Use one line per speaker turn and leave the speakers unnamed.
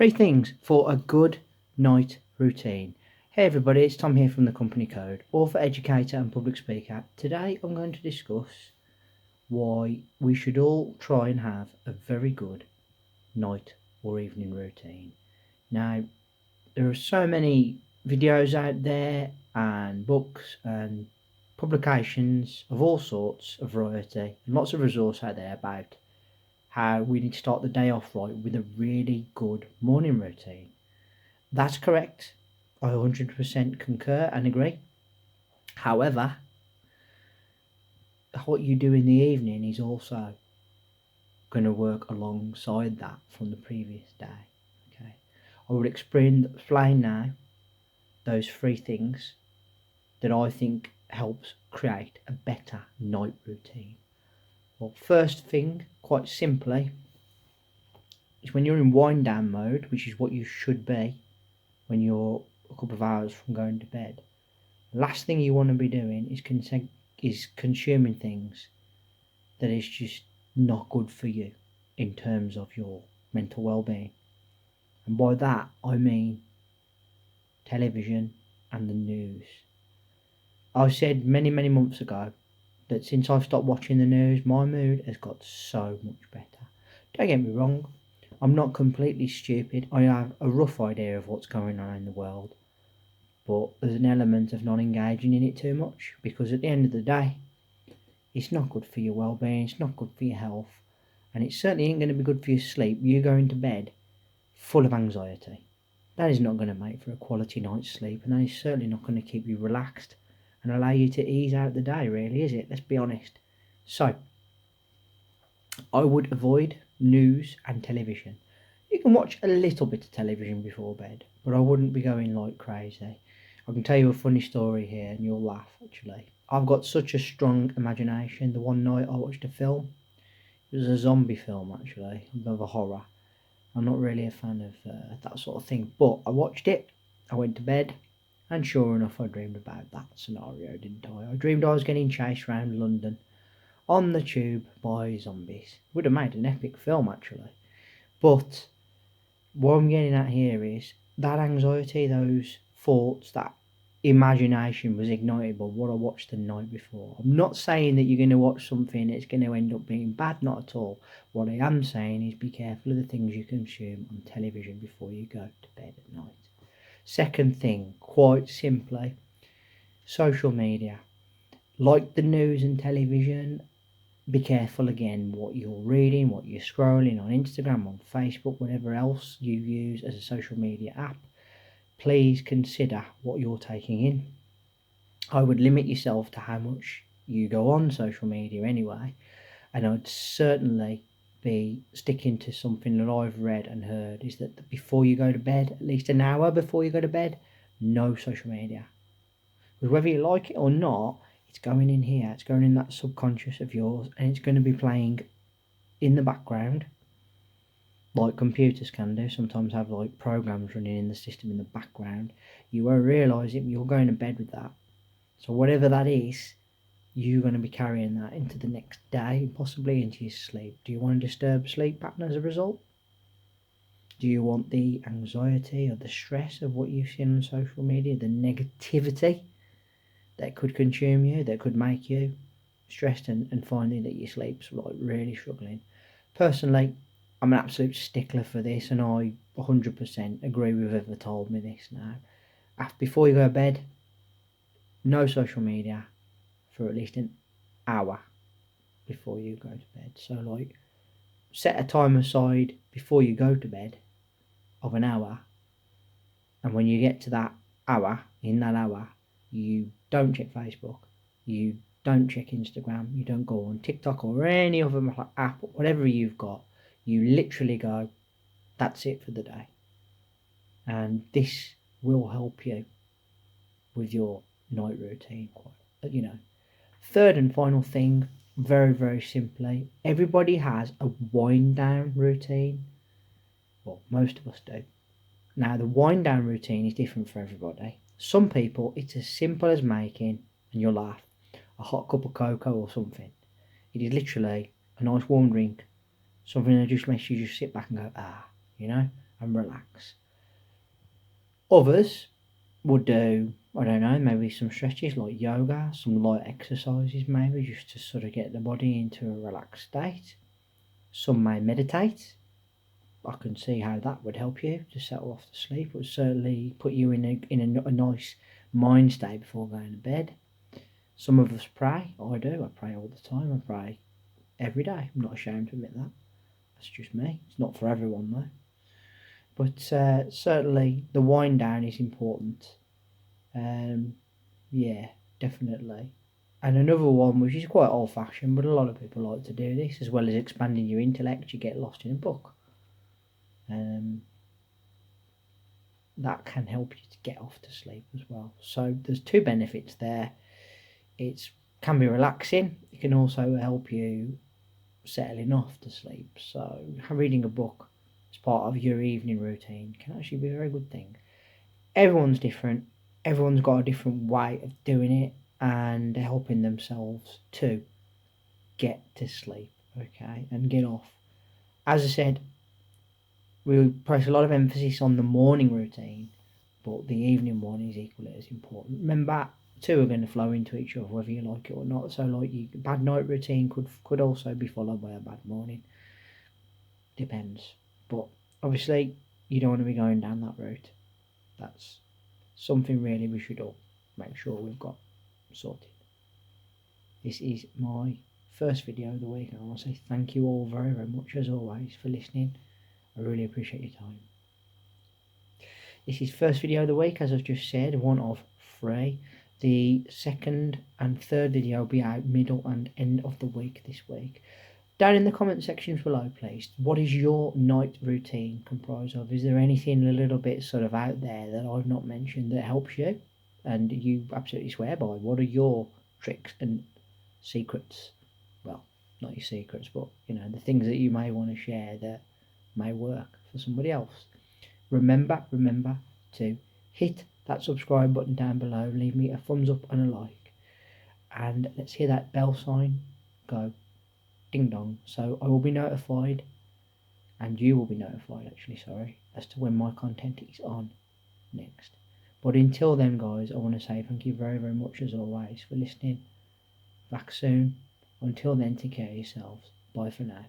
Three things for a good night routine. Hey everybody, it's Tom here from the Company Code, author, educator and public speaker. Today I'm going to discuss why we should all try and have a very good night or evening routine. Now, there are so many videos out there and books and publications of all sorts of variety and lots of resource out there about how we need to start the day off right with a really good morning routine. That's correct. I 100% concur and agree. However, what you do in the evening is also going to work alongside that from the previous day. Okay, I will explain now those three things that I think helps create a better night routine. Well, first thing, quite simply, is when you're in wind down mode, which is what you should be when you're a couple of hours from going to bed. Last thing you want to be doing is consuming things that is just not good for you in terms of your mental well-being. And by that I mean television and the news. I said many months ago that since I've stopped watching the news, my mood has got so much better. Don't get me wrong, I'm not completely stupid. I have a rough idea of what's going on in the world, but there's an element of not engaging in it too much, because at the end of the day, it's not good for your well-being, it's not good for your health, and it certainly ain't going to be good for your sleep. You going to bed full of anxiety. That is not going to make for a quality night's sleep, and that is certainly not going to keep you relaxed and allow you to ease out the day, really, is it? Let's be honest. So, I would avoid news and television. You can watch a little bit of television before bed, but I wouldn't be going like crazy. I can tell you a funny story here and you'll laugh, actually. I've got such a strong imagination. The one night I watched a film, it was a zombie film, actually, a bit of a horror. I'm not really a fan of that sort of thing, but I watched it, I went to bed, and sure enough I dreamed about that scenario, didn't I? I dreamed I was getting chased around London on the tube by zombies. Would have made an epic film, actually. But what I'm getting at here is that anxiety, those thoughts, that imagination was ignited by what I watched the night before. I'm not saying that you're going to watch something that's going to end up being bad, not at all. What I am saying is be careful of the things you consume on television before you go to bed at night. Second thing, quite simply, social media. Like the news and television, be careful again what you're reading, what you're scrolling on Instagram, on Facebook, whatever else you use as a social media app. Please consider what you're taking in. I would limit yourself to how much you go on social media anyway, and I'd certainly be sticking to something that I've read and heard, is that before you go to bed, at least an hour before you go to bed, no social media. Because whether you like it or not, it's going in here, it's going in that subconscious of yours, and it's going to be playing in the background like computers can do. Sometimes have like programs running in the system in the background. You won't realise it, but you're going to bed with that. So whatever that is, you're going to be carrying that into the next day, possibly into your sleep. Do you want to disturb sleep pattern as a result? Do you want the anxiety or the stress of what you've seen on social media, the negativity that could consume you, that could make you stressed and finding that your sleep's like really struggling? Personally, I'm an absolute stickler for this, and I 100% agree with whoever told me this now. Before you go to bed, no social media for at least an hour before you go to bed. So like, set a time aside before you go to bed of an hour, and when you get to that hour, in that hour, you don't check Facebook, you don't check Instagram, you don't go on TikTok or any other app, whatever you've got. You literally go, that's it for the day. And this will help you with your night routine, Third and final thing, very simply, everybody has a wind down routine. Well, most of us do. Now, the wind down routine is different for everybody. Some people, it's as simple as making, and you'll laugh, a hot cup of cocoa or something. It is literally a nice warm drink, something that just makes you just sit back and go, and relax. Others would do, I don't know, maybe some stretches like yoga, some light exercises maybe, just to sort of get the body into a relaxed state. Some may meditate. I can see how that would help you to settle off to sleep. It would certainly put you in a nice mind state before going to bed. Some of us pray. I do. I pray all the time. I pray every day. I'm not ashamed to admit that. That's just me. It's not for everyone though. But certainly the wind down is important. Yeah, definitely. And another one, which is quite old fashioned, but a lot of people like to do this, as well as expanding your intellect, you get lost in a book. That can help you to get off to sleep as well. So there's two benefits there. It can be relaxing. It can also help you settling off to sleep. So reading a book as part of your evening routine can actually be a very good thing. Everyone's different. Everyone's got a different way of doing it and helping themselves to get to sleep, okay, and get off. As I said, we place a lot of emphasis on the morning routine, but the evening one is equally as important. Remember, two are going to flow into each other, whether you like it or not. So, like, your bad night routine could also be followed by a bad morning. Depends, but obviously, you don't want to be going down that route. That's something really we should all make sure we've got sorted. This is my first video of the week, and I want to say thank you all very, very much as always for listening. I really appreciate your time. This is first video of the week, as I've just said, one of 3. The second and third video will be out middle and end of the week this week. Down in the comment sections below, please, what is your night routine comprised of? Is there anything a little bit sort of out there that I've not mentioned that helps you and you absolutely swear by? What are your tricks and secrets? Well, not your secrets, but you know, the things that you may want to share that may work for somebody else. Remember to hit that subscribe button down below, leave me a thumbs up and a like, and let's hear that bell sign go ding dong, so I will be notified, and you will be notified actually, sorry, as to when my content is on next. But until then guys, I want to say thank you very, very much as always for listening. Back soon. Until then, take care of yourselves. Bye for now.